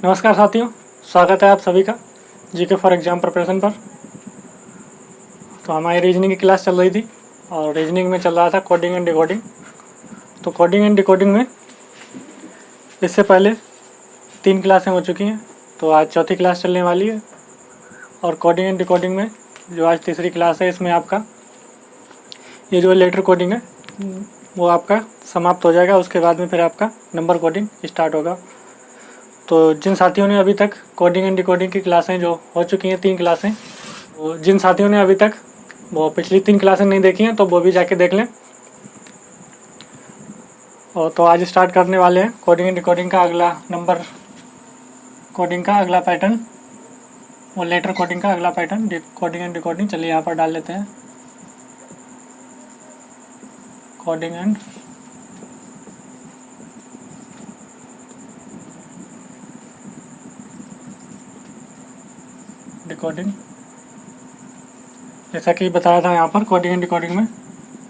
नमस्कार साथियों, स्वागत है आप सभी का जीके फॉर एग्ज़ाम प्रिपरेशन पर। तो हमारी रीजनिंग की क्लास चल रही थी और रीजनिंग में चल रहा था कोडिंग एंड डिकोडिंग। तो कोडिंग एंड डिकोडिंग में इससे पहले 3 क्लासें हो चुकी हैं, तो आज चौथी क्लास चलने वाली है। और कोडिंग एंड डिकोडिंग में जो आज तीसरी क्लास है, इसमें आपका ये जो लेटर कोडिंग है वो आपका समाप्त हो जाएगा। उसके बाद में फिर आपका नंबर कोडिंग स्टार्ट होगा। तो जिन साथियों ने अभी तक कोडिंग एंड डिकोडिंग की क्लासें जो हो चुकी हैं 3 क्लासें, तो जिन साथियों ने अभी तक वो पिछली 3 क्लासें नहीं देखी हैं तो वो भी जाके देख लें। और तो आज स्टार्ट करने वाले हैं कोडिंग एंड डिकोडिंग का अगला नंबर कोडिंग का अगला पैटर्न, वो लेटर कोडिंग का अगला पैटर्न कोडिंग एंड डिकोडिंग। चलिए यहाँ पर डाल लेते हैं कोडिंग एंड डिकोडिंग। जैसा कि बताया था, यहाँ पर कोडिंग एंड डिकोडिंग में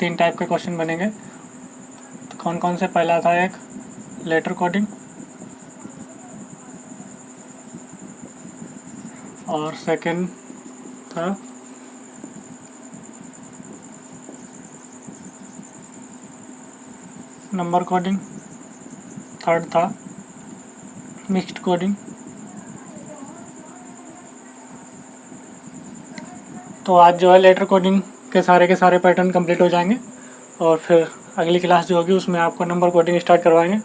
3 टाइप के क्वेश्चन बनेंगे। तो कौन कौन से? पहला था एक लेटर कोडिंग, और सेकंड था नंबर कोडिंग, थर्ड था मिक्स्ड कोडिंग। तो आज जो है लेटर कोडिंग के सारे पैटर्न कंप्लीट हो जाएंगे और फिर अगली क्लास जो होगी उसमें आपको नंबर कोडिंग स्टार्ट करवाएंगे।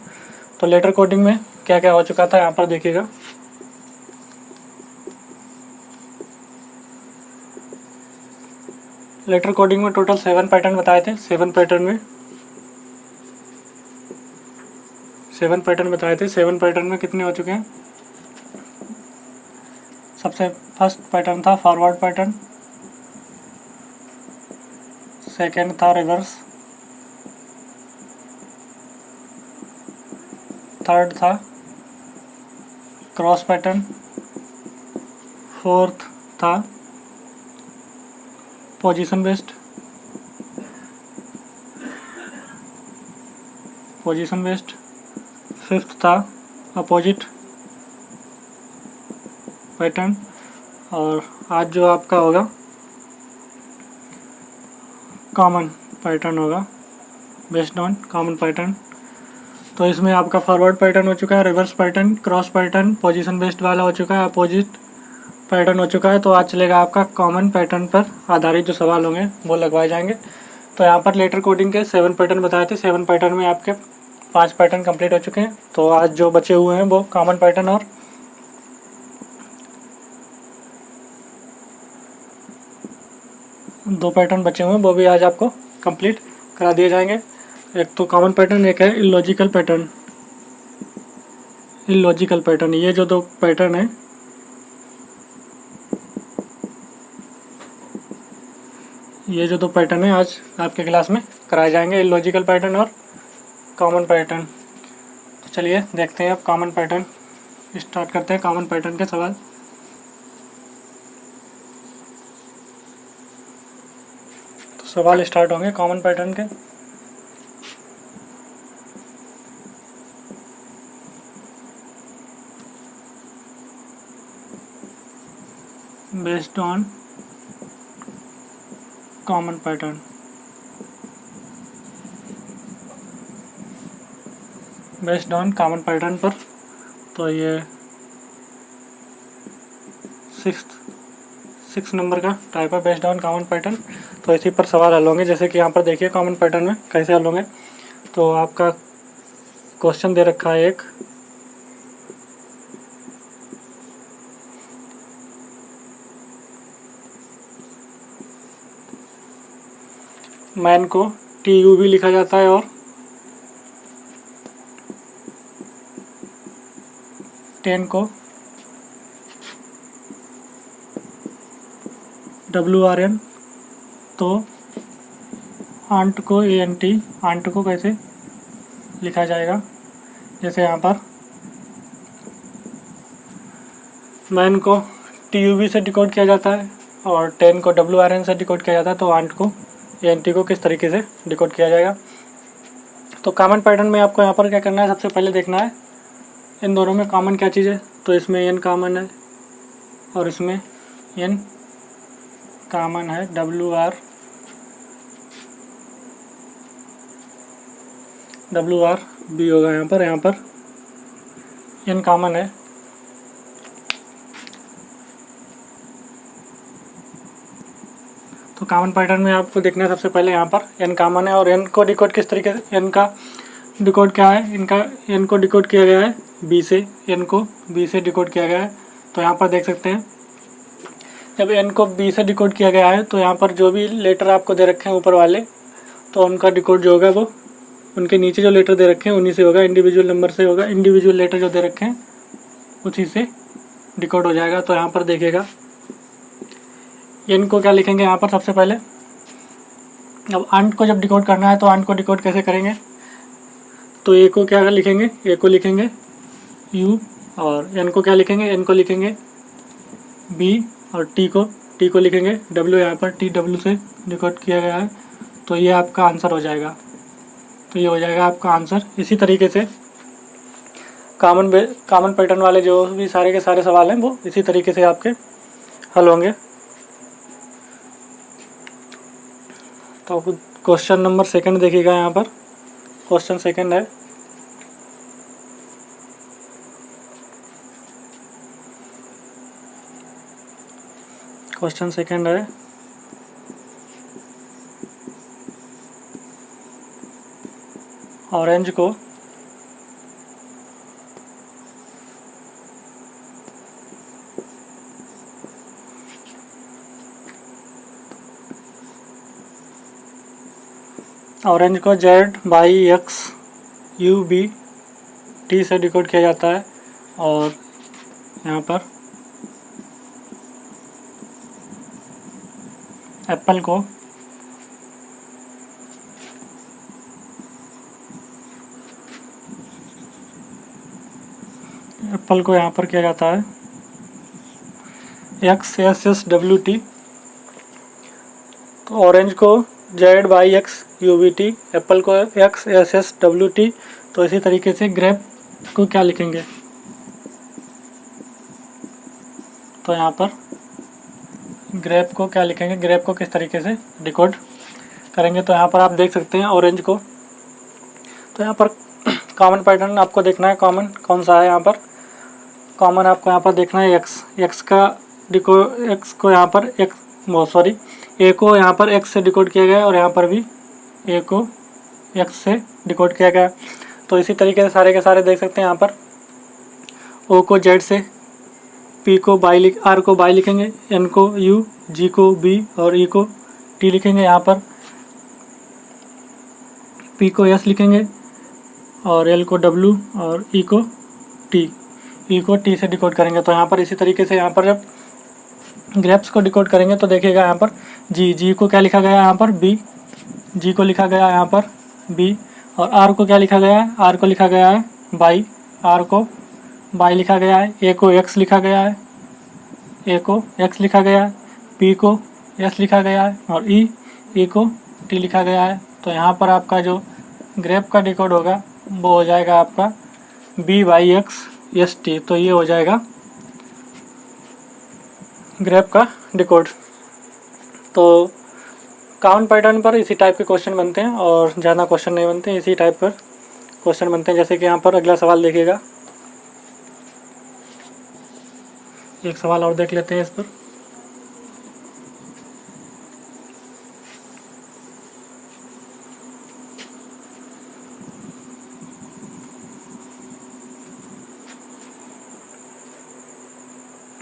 तो लेटर कोडिंग में क्या क्या हो चुका था यहाँ पर देखिएगा। लेटर कोडिंग में टोटल 7 पैटर्न बताए थे। 7 पैटर्न में कितने हो चुके हैं? सबसे फर्स्ट पैटर्न था फॉरवर्ड पैटर्न, सेकेंड था रिवर्स, थर्ड था क्रॉस पैटर्न, फोर्थ था पोजीशन बेस्ड, फिफ्थ था अपोजिट पैटर्न, और आज जो आपका होगा कॉमन पैटर्न होगा, बेस्ड ऑन कॉमन पैटर्न। तो इसमें आपका फॉरवर्ड पैटर्न हो चुका है, reverse pattern, cross pattern, position based वाला हो चुका है, अपोजिट पैटर्न हो चुका है। तो आज चलेगा आपका कॉमन पैटर्न पर आधारित जो सवाल होंगे वो लगवाए जाएंगे। तो यहाँ पर लेटर कोडिंग के 7 पैटर्न बताए थे। 7 पैटर्न में आपके 5 पैटर्न कंप्लीट हो चुके हैं। तो आज जो बचे हुए हैं वो कॉमन पैटर्न और 2 पैटर्न बचे हुए हैं, वो भी आज आपको कंप्लीट करा दिए जाएंगे। एक तो कॉमन पैटर्न, एक है इलॉजिकल पैटर्न। ये जो 2 पैटर्न है, आज आपके क्लास में कराए जाएंगे, इलॉजिकल पैटर्न और कॉमन पैटर्न। तो चलिए देखते हैं अब कॉमन पैटर्न, स्टार्ट करते हैं कॉमन पैटर्न के सवाल। तो सवाल स्टार्ट होंगे कॉमन पैटर्न के। Based on common pattern, based on common pattern पर। तो ये 6 नंबर का टाइप है, बेस्ड ऑन कॉमन पैटर्न। तो इसी पर सवाल हल होंगे। जैसे कि यहाँ पर देखिए कॉमन पैटर्न में कैसे हल होंगे। तो आपका क्वेश्चन दे रखा है एक, मैन को TU भी लिखा जाता है और 10 को WRN। तो आंट को ANT, आंट को कैसे लिखा जाएगा? जैसे यहाँ पर मैन को TUV से डिकोड किया जाता है और 10 को WRN से डिकोड किया जाता है, तो आंट को ANT को किस तरीके से डिकोड किया जाएगा। तो कॉमन पैटर्न में आपको यहाँ पर क्या करना है, सबसे पहले देखना है इन दोनों में कॉमन क्या चीज़ है, तो इसमें एन कॉमन है और इसमें एन कॉमन है। WR B होगा यहाँ पर एन कॉमन है। तो कॉमन पैटर्न में आपको देखना है सबसे पहले यहाँ पर एन कॉमन है और एन को डिकोड किस तरीके से, एन का डिकोड क्या है, इनका एन को डिकोड किया गया है बी से, एन को बी से डिकोड किया गया है। तो यहाँ पर देख सकते हैं जब एन को बी से डिकोड किया गया है तो यहाँ पर जो भी लेटर आपको दे रखे हैं ऊपर वाले, तो उनका डिकोड जो होगा वो उनके नीचे जो लेटर दे रखे हैं उन्हीं से होगा, इंडिविजुअल नंबर से होगा, इंडिविजुअल लेटर जो दे रखे हैं उसी से डिकोड हो जाएगा। तो यहाँ पर देखिएगा एन को क्या लिखेंगे यहाँ पर सबसे पहले, अब अंट को जब डिकोड करना है तो अंट को डिकोड कैसे करेंगे, तो ए को क्या लिखेंगे, ए को लिखेंगे यू, और एन को क्या लिखेंगे, एन को लिखेंगे बी, और टी को लिखेंगे डब्ल्यू। यहाँ पर टी डब्ल्यू से डिकोड किया गया है, तो ये आपका आंसर हो जाएगा। तो ये हो जाएगा आपका आंसर। इसी तरीके से कॉमन पैटर्न वाले जो भी सारे के सारे सवाल हैं वो इसी तरीके से आपके हल होंगे। तो क्वेश्चन नंबर 2 देखिएगा, यहाँ पर क्वेश्चन 2 है, क्वेश्चन 2 है ऑरेंज को Z/X/U/B/T से डिकोड किया जाता है, और यहाँ पर एप्पल को यहाँ पर किया जाता है XSSWT। तो ऑरेंज को Z/X/U/B/T, एप्पल को XSSWT। तो इसी तरीके से ग्रेप को क्या लिखेंगे, तो यहाँ पर ग्रेप को क्या लिखेंगे, ग्रेप को किस तरीके से डिकोड करेंगे। तो यहाँ पर आप देख सकते हैं ऑरेंज को, तो यहाँ पर कॉमन पैटर्न आपको देखना है, कॉमन कौन सा है, यहाँ पर कॉमन आपको यहाँ पर देखना है एक्स को यहाँ पर ए को यहाँ पर एक्स से डिकोड किया गया है, और यहाँ पर भी ए को एक्स से डिकोड किया गया है। तो इसी तरीके से सारे के सारे देख सकते हैं, यहाँ पर ओ को जेड से, पी को बाई आर को बाई लिखेंगे, एन को यू, जी को बी और ई को टी लिखेंगे। यहाँ पर पी को एस लिखेंगे और एल को डब्ल्यू और ई को टी से डिकोड करेंगे। तो यहाँ पर इसी तरीके से यहाँ पर जब ग्रेप्स को डिकोड करेंगे तो देखिएगा यहाँ पर जी को क्या लिखा गया है, यहाँ पर बी, जी को लिखा गया है यहाँ पर बी, और आर को क्या लिखा गया है, आर को लिखा गया है बाई, आर को बाई लिखा गया है, ए को एक्स लिखा गया है, ए को एक्स लिखा गया है, पी को एस लिखा गया है, और ई को टी लिखा गया है। तो यहाँ पर आपका जो ग्रेप का डिकोड होगा वो हो जाएगा आपका B/X/S/T। तो ये हो जाएगा ग्रेप का डिकोड। तो कॉमन पैटर्न पर इसी टाइप के क्वेश्चन बनते हैं और ज़्यादा क्वेश्चन नहीं बनते, इसी टाइप पर क्वेश्चन बनते हैं। जैसे कि यहाँ पर अगला सवाल देखिएगा, एक सवाल और देख लेते हैं इस पर।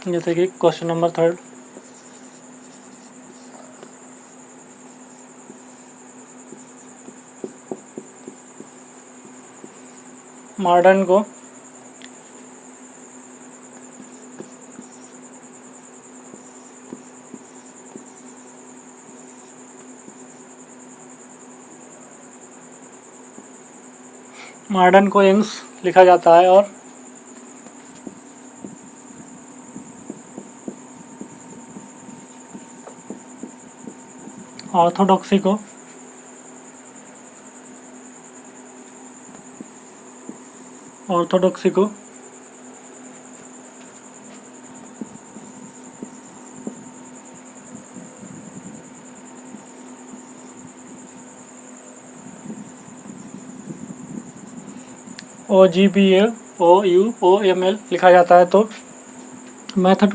जैसे कि क्वेश्चन नंबर 3, मॉडर्न को यंग्स लिखा जाता है, और ऑर्थोडॉक्सी को OGBAOUOML लिखा जाता है। तो मेथड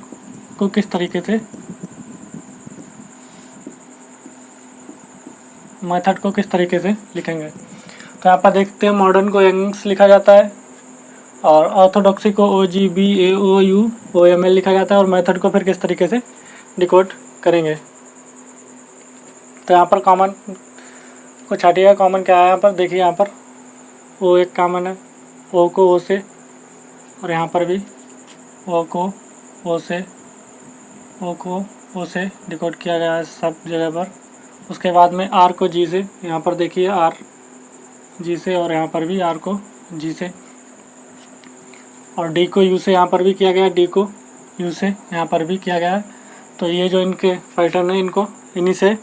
को किस तरीके से लिखेंगे। तो यहाँ पर देखते हैं मॉडर्न को यंग्स लिखा जाता है और ऑर्थोडॉक्सी को OGBAOUOML लिखा जाता है और मेथड को फिर किस तरीके से डिकोड करेंगे। तो यहाँ पर कॉमन को छाटिएगा, कॉमन क्या है यहाँ पर देखिए, यहाँ पर O एक कॉमन है, O को O से, और यहाँ पर भी O को O से डिकोड किया गया है सब जगह पर। उसके बाद में R को G से, यहाँ पर देखिए R G से, और यहाँ पर भी R को G से, और D को U से यहाँ पर भी किया गया है, D को U से यहाँ पर भी किया गया है। तो ये जो इनके पैटर्न है इनको इन्हीं से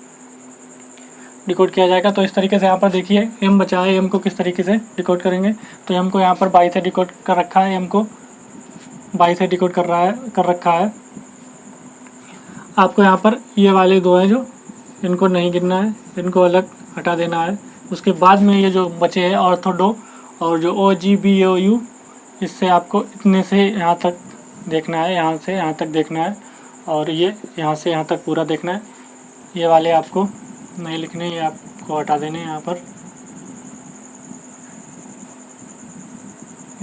डिकोड किया जाएगा। तो इस तरीके से यहाँ पर देखिए M बचा है, M को किस तरीके से डिकोड करेंगे। तो M को यहाँ पर 22 से डिकोड कर रखा है, M को 22 से डिकोड कर रखा है। आपको यहाँ पर ये वाले दो हैं जो इनको नहीं गिनना है, इनको अलग हटा देना है। उसके बाद में ये जो बचे हैं ऑर्थोडो और जो OGBAOU, इससे आपको इतने से यहाँ तक देखना है, यहाँ से यहाँ तक देखना है, और ये यहाँ से यहाँ तक पूरा देखना है। ये वाले आपको नहीं लिखने, ये आपको हटा देने, यहाँ पर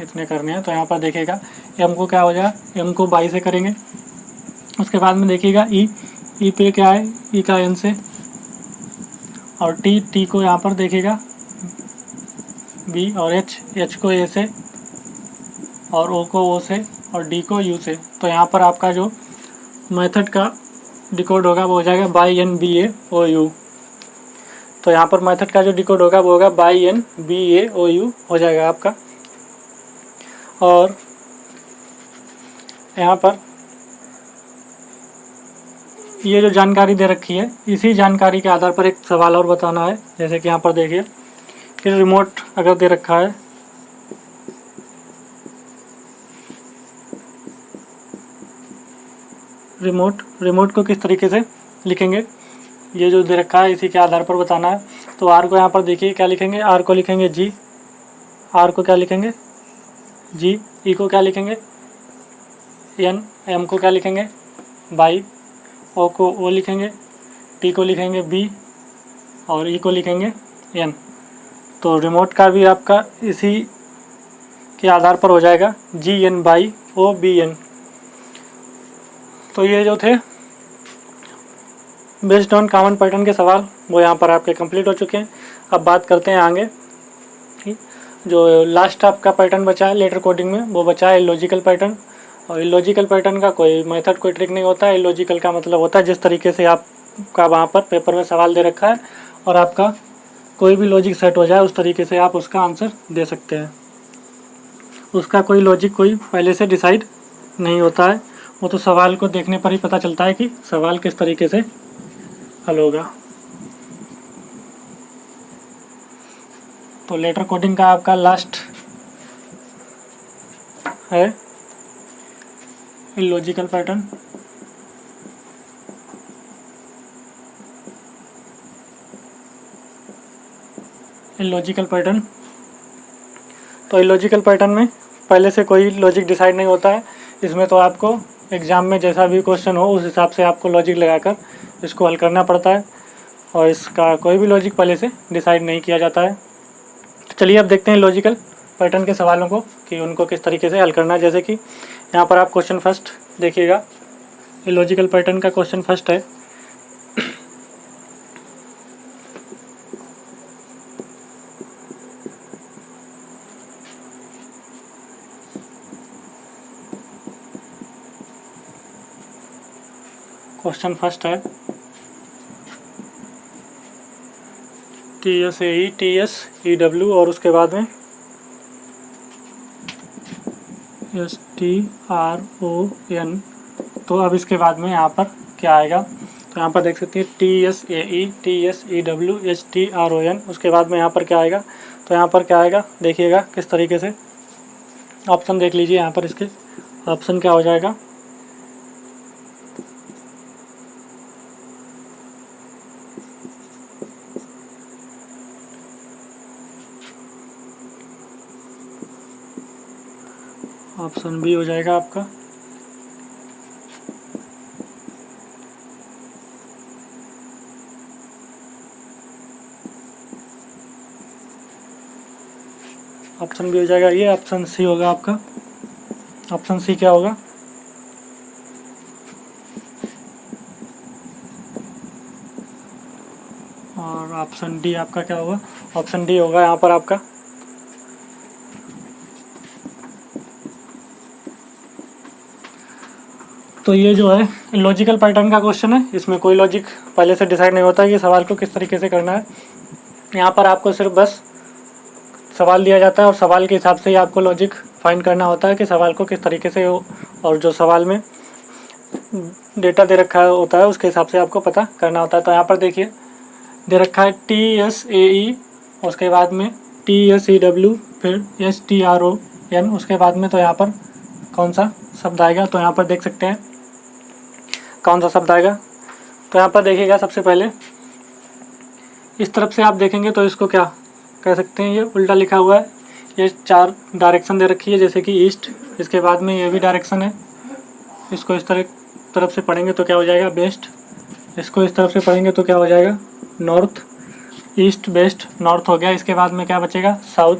इतने करने हैं। तो यहाँ पर देखिएगा M को क्या हो जाएगा, M को 22 से करेंगे। उसके बाद में देखिएगा E पे क्या है, E का N से, और T को यहाँ पर देखिएगा B, और H को A से, और O को O से, और D को U से। तो यहाँ पर आपका जो मेथड का डिकोड होगा वो हो जाएगा BAOU। तो यहाँ पर मेथड का जो डिकोड होगा वो होगा BAOU हो जाएगा आपका। और यहाँ पर ये जो जानकारी दे रखी है, इसी जानकारी के आधार पर एक सवाल और बताना है। जैसे कि यहाँ पर देखिए कि रिमोट अगर दे रखा है, रिमोट को किस तरीके से लिखेंगे, ये जो दे रखा है इसी के आधार पर बताना है। तो R को यहाँ पर देखिए क्या लिखेंगे, R को लिखेंगे G, R को क्या लिखेंगे G, E को क्या लिखेंगे N, M को क्या लिखेंगे बाई, O को O लिखेंगे, T को लिखेंगे B, और E को लिखेंगे N। तो रिमोट का भी आपका इसी के आधार पर हो जाएगा GN/OBN। तो ये जो थे बेस्ड ऑन कॉमन पैटर्न के सवाल वो यहाँ पर आपके कंप्लीट हो चुके हैं। अब बात करते हैं आगे, जो लास्ट आपका पैटर्न बचा है लेटर कोडिंग में, वो बचा है इलॉजिकल पैटर्न। और इलॉजिकल पैटर्न का कोई मेथड, कोई ट्रिक नहीं होता है। इलॉजिकल का मतलब होता है जिस तरीके से आपका वहाँ पर पेपर में सवाल दे रखा है और आपका कोई भी लॉजिक सेट हो जाए उस तरीके से आप उसका आंसर दे सकते हैं। उसका कोई लॉजिक कोई पहले से डिसाइड नहीं होता है, वो तो सवाल को देखने पर ही पता चलता है कि सवाल किस तरीके से हल होगा। तो लेटर कोडिंग का आपका लास्ट है इलॉजिकल पैटर्न। इलॉजिकल पैटर्न, तो इलॉजिकल पैटर्न में पहले से कोई लॉजिक डिसाइड नहीं होता है। इसमें तो आपको एग्ज़ाम में जैसा भी क्वेश्चन हो उस हिसाब से आपको लॉजिक लगाकर इसको हल करना पड़ता है, और इसका कोई भी लॉजिक पहले से डिसाइड नहीं किया जाता है। तो चलिए अब देखते हैं लॉजिकल पैटर्न के सवालों को कि उनको किस तरीके से हल करना है। जैसे कि यहाँ पर आप क्वेश्चन फर्स्ट देखिएगा, इलॉजिकल पैटर्न का क्वेश्चन फर्स्ट है। क्वेश्चन फर्स्ट है TSAE TSEW और उसके बाद में STRON। तो अब इसके बाद में यहाँ पर क्या आएगा, तो यहाँ पर देख सकते हैं TSAE TSEW STRON। उसके बाद में यहाँ पर क्या आएगा, तो यहाँ पर क्या आएगा देखिएगा किस तरीके से, ऑप्शन देख लीजिए यहाँ पर इसके ऑप्शन क्या हो जाएगा। ऑप्शन बी हो जाएगा आपका। ऑप्शन बी हो जाएगा ये। ऑप्शन सी होगा आपका। ऑप्शन सी क्या होगा? और ऑप्शन डी आपका क्या होगा? ऑप्शन डी होगा यहाँ पर आपका। तो ये जो है लॉजिकल पैटर्न का क्वेश्चन है, इसमें कोई लॉजिक पहले से डिसाइड नहीं होता है कि सवाल को किस तरीके से करना है। यहाँ पर आपको सिर्फ बस सवाल दिया जाता है और सवाल के हिसाब से ही आपको लॉजिक फाइंड करना होता है कि सवाल को किस तरीके से हो, और जो सवाल में डेटा दे रखा होता है उसके हिसाब से आपको पता करना होता है। तो यहाँ पर देखिए दे रखा है TSAE, उसके बाद में TSEW, फिर STRON, उसके बाद में तो यहाँ पर कौन सा शब्द आएगा? तो यहाँ पर देख सकते हैं कौन सा शब्द आएगा। तो यहाँ पर देखिएगा, सबसे पहले इस तरफ से आप देखेंगे तो इसको क्या कह सकते हैं, ये उल्टा लिखा हुआ है। ये 4 डायरेक्शन दे रखी है, जैसे कि ईस्ट, इसके बाद में ये भी डायरेक्शन है। इसको इस तरफ से पढ़ेंगे तो क्या हो जाएगा? वेस्ट। इसको इस तरफ से पढ़ेंगे तो क्या हो जाएगा? नॉर्थ। ईस्ट, वेस्ट, नॉर्थ हो गया। इसके बाद में क्या बचेगा? साउथ।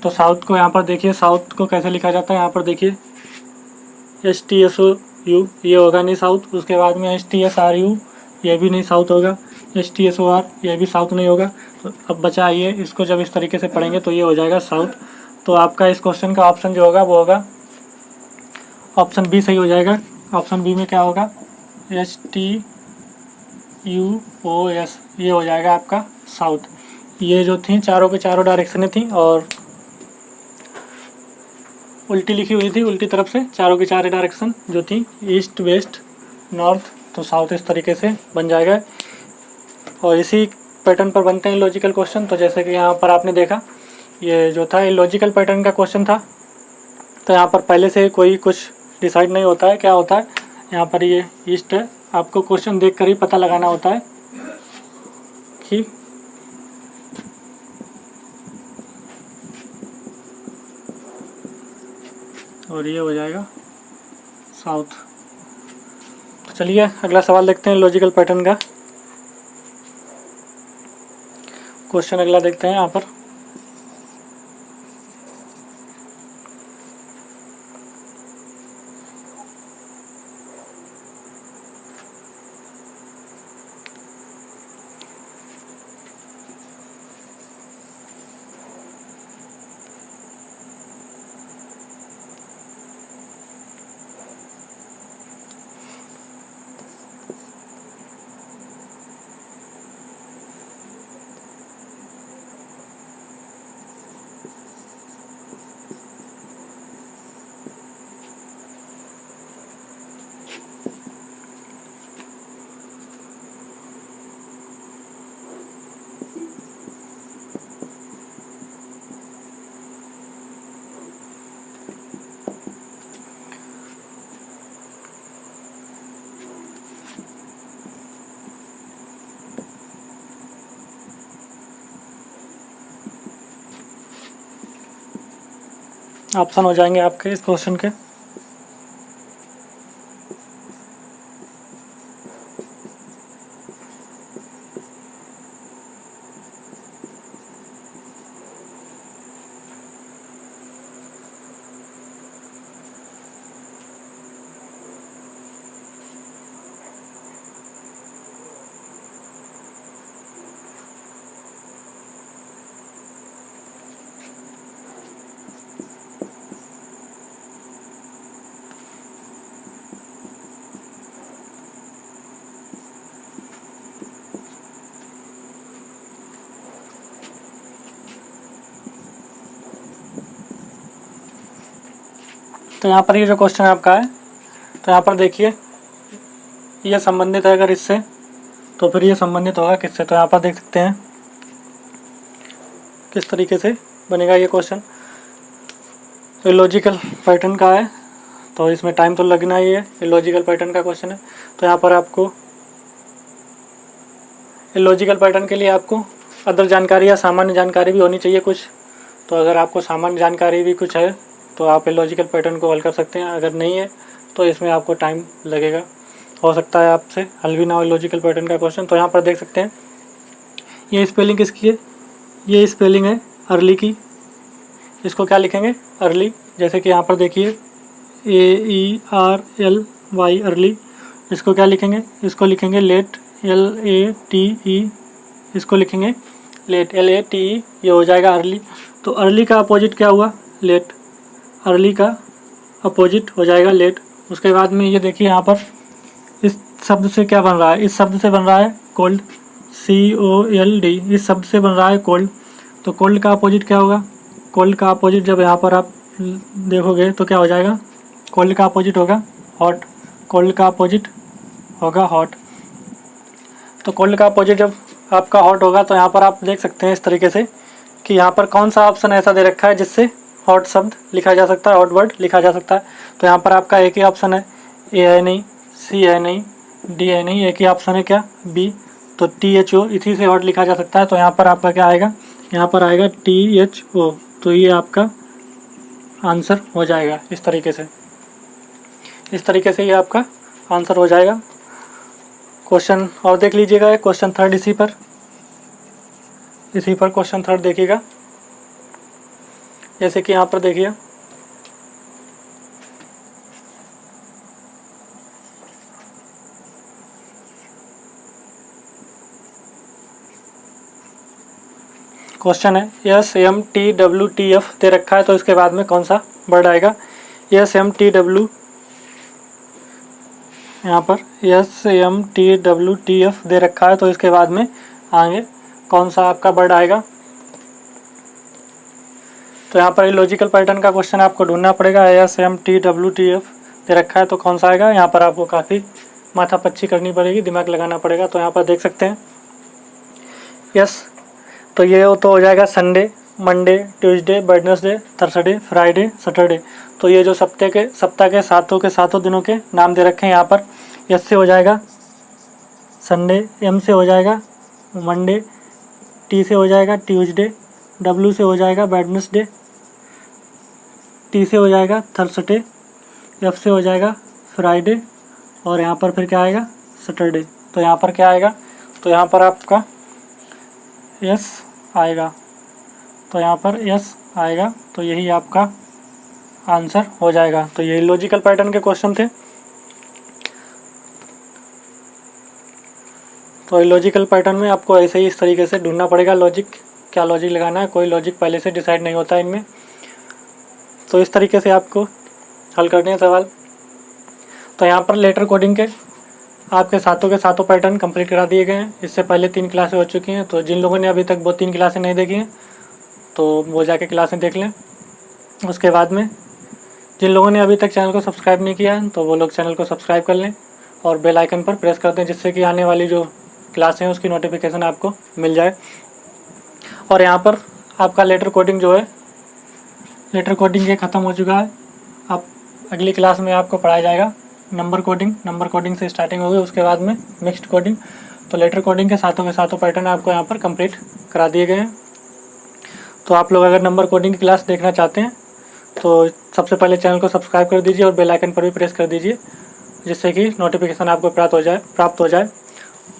तो साउथ को यहाँ पर देखिए, साउथ को कैसे लिखा जाता है, यहाँ पर देखिए STSOU, ये होगा नहीं साउथ। उसके बाद में STSRU, ये भी नहीं साउथ होगा। STSOR, ये भी साउथ नहीं होगा। तो अब बचा ये, इसको जब इस तरीके से पढ़ेंगे तो ये हो जाएगा साउथ। तो आपका इस क्वेश्चन का ऑप्शन जो होगा वो होगा ऑप्शन बी, सही हो जाएगा। ऑप्शन बी में क्या होगा? STUOS, ये हो जाएगा आपका साउथ। ये जो थी चारों के चारों डायरेक्शनें थी और उल्टी लिखी हुई थी, उल्टी तरफ से चारों की चार डायरेक्शन जो थी, ईस्ट, वेस्ट, नॉर्थ, तो साउथ, इस तरीके से बन जाएगा। और इसी पैटर्न पर बनते हैं लॉजिकल क्वेश्चन। तो जैसे कि यहाँ पर आपने देखा, ये जो था ये लॉजिकल पैटर्न का क्वेश्चन था। तो यहाँ पर पहले से कोई कुछ डिसाइड नहीं होता है, क्या होता है यहाँ पर ये ईस्ट है। आपको क्वेश्चन देख कर ही पता लगाना होता है कि और ये हो जाएगा साउथ। तो चलिए अगला सवाल देखते हैं लॉजिकल पैटर्न का क्वेश्चन। अगला देखते हैं यहाँ पर। ऑप्शन हो जाएंगे आपके इस क्वेश्चन के। तो यहाँ पर ये जो क्वेश्चन आपका है, तो यहाँ पर देखिए ये संबंधित है अगर इससे, तो फिर ये संबंधित होगा किससे? तो यहाँ पर देख सकते हैं किस तरीके से बनेगा ये क्वेश्चन। तो लॉजिकल पैटर्न का है, तो इसमें टाइम तो लगना ही है, ये लॉजिकल पैटर्न का क्वेश्चन है। तो यहाँ पर आपको लॉजिकल पैटर्न के लिए आपको अदर जानकारी या सामान्य जानकारी भी होनी चाहिए कुछ। तो अगर आपको सामान्य जानकारी भी कुछ है तो आप लॉजिकल पैटर्न को हल कर सकते हैं। अगर नहीं है तो इसमें आपको टाइम लगेगा, हो सकता है आपसे हल भी ना हो लॉजिकल पैटर्न का क्वेश्चन। तो यहाँ पर देख सकते हैं ये स्पेलिंग किसकी है, ये स्पेलिंग है अर्ली की। इसको क्या लिखेंगे, अर्ली। जैसे कि यहाँ पर देखिए AERLY अर्ली, इसको क्या लिखेंगे, इसको लिखेंगे लेट, LATE, इसको लिखेंगे लेट, LATE, ये हो जाएगा अर्ली। तो अर्ली का अपोजिट क्या हुआ, लेट, अर्ली का अपोजिट हो जाएगा लेट। उसके बाद में ये देखिए यहाँ पर इस शब्द से क्या बन रहा है, इस शब्द से बन रहा है कोल्ड, COLD, इस शब्द से बन रहा है कोल्ड। तो कोल्ड का अपोजिट क्या होगा, कोल्ड का अपोजिट जब यहाँ पर आप देखोगे तो क्या हो जाएगा, कोल्ड का अपोजिट होगा हॉट, कोल्ड का अपोजिट होगा हॉट। तो कोल्ड का अपोजिट जब आपका हॉट होगा तो यहाँ पर आप देख सकते हैं इस तरीके से कि यहाँ पर कौन सा ऑप्शन ऐसा दे रखा है जिससे हॉट शब्द लिखा जा सकता है, हॉट वर्ड लिखा जा सकता है। तो यहाँ पर आपका एक ही ऑप्शन है, A है नहीं, C है नहीं, D है नहीं, एक ही ऑप्शन है क्या, B। तो THO, इसी से हॉट लिखा जा सकता है। तो यहाँ पर आपका क्या आएगा, यहाँ पर आएगा THO। तो ये आपका आंसर हो जाएगा इस तरीके से, इस तरीके से ये आपका आंसर हो जाएगा। क्वेश्चन और देख लीजिएगा, क्वेश्चन थर्ड इसी पर क्वेश्चन थर्ड देखिएगा। जैसे कि यहाँ पर देखिए क्वेश्चन है SMTWTF दे रखा है, तो इसके बाद में कौन सा वर्ड आएगा, SMTW, यहाँ पर SMTWTF दे रखा है, तो इसके बाद में आगे कौन सा आपका वर्ड आएगा। तो यहाँ पर लॉजिकल पैटर्न का क्वेश्चन आपको ढूंढना पड़ेगा, SMTWTF दे रखा है तो कौन सा आएगा। यहाँ पर आपको काफ़ी माथापच्ची करनी पड़ेगी, दिमाग लगाना पड़ेगा। तो यहाँ पर देख सकते हैं यस, तो ये तो हो जाएगा Sunday, Monday, Tuesday, Wednesday, Thursday, Friday, Saturday. तो ये जो सप्ताह के सातों दिनों के नाम दे रखे हैं, यहाँ पर एस से हो जाएगा संडे, M से हो जाएगा मंडे, T से हो जाएगा ट्यूसडे, W से हो जाएगा वेडनेसडे, T से हो जाएगा थर्सडे, F से हो जाएगा फ्राइडे, और यहाँ पर फिर क्या आएगा, सैटरडे। तो यहाँ पर क्या आएगा, तो यहाँ पर आपका S आएगा, तो यहाँ पर S आएगा। तो यही आपका आंसर हो जाएगा। तो यही लॉजिकल पैटर्न के क्वेश्चन थे। तो लॉजिकल पैटर्न में आपको ऐसे ही इस तरीके से ढूंढना पड़ेगा लॉजिक, क्या लॉजिक लगाना है, कोई लॉजिक पहले से डिसाइड नहीं होता इनमें। तो इस तरीके से आपको हल करने हैं सवाल। तो यहाँ पर लेटर कोडिंग के आपके सातों पैटर्न कंप्लीट करा दिए गए हैं। इससे पहले 3 क्लासें हो चुकी हैं। तो जिन लोगों ने अभी तक वो 3 क्लासें नहीं देखी हैं तो वो जाके क्लासें देख लें। उसके बाद में जिन लोगों ने अभी तक चैनल को सब्सक्राइब नहीं किया है तो वो लोग चैनल को सब्सक्राइब कर लें और बेल आइकन पर प्रेस कर दें, जिससे कि आने वाली जो क्लासें हैं उसकी नोटिफिकेशन आपको मिल जाए। और यहाँ पर आपका लेटर कोडिंग जो है, लेटर कोडिंग ये ख़त्म हो चुका है। अब अगली क्लास में आपको पढ़ाया जाएगा नंबर कोडिंग से स्टार्टिंग होगी, उसके बाद में मिक्स्ड कोडिंग। तो लेटर कोडिंग के सातों पैटर्न आपको यहाँ पर कंप्लीट करा दिए गए हैं। तो आप लोग अगर नंबर कोडिंग की क्लास देखना चाहते हैं तो सबसे पहले चैनल को सब्सक्राइब कर दीजिए और बेल आइकन पर भी प्रेस कर दीजिए, जिससे कि नोटिफिकेशन आपको प्राप्त हो जाए।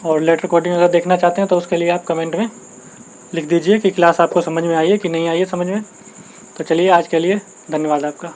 और लेटर कोडिंग अगर देखना चाहते हैं तो उसके लिए आप कमेंट में लिख दीजिए कि क्लास आपको समझ में आई है कि नहीं आई है समझ में। तो चलिए आज के लिए धन्यवाद आपका।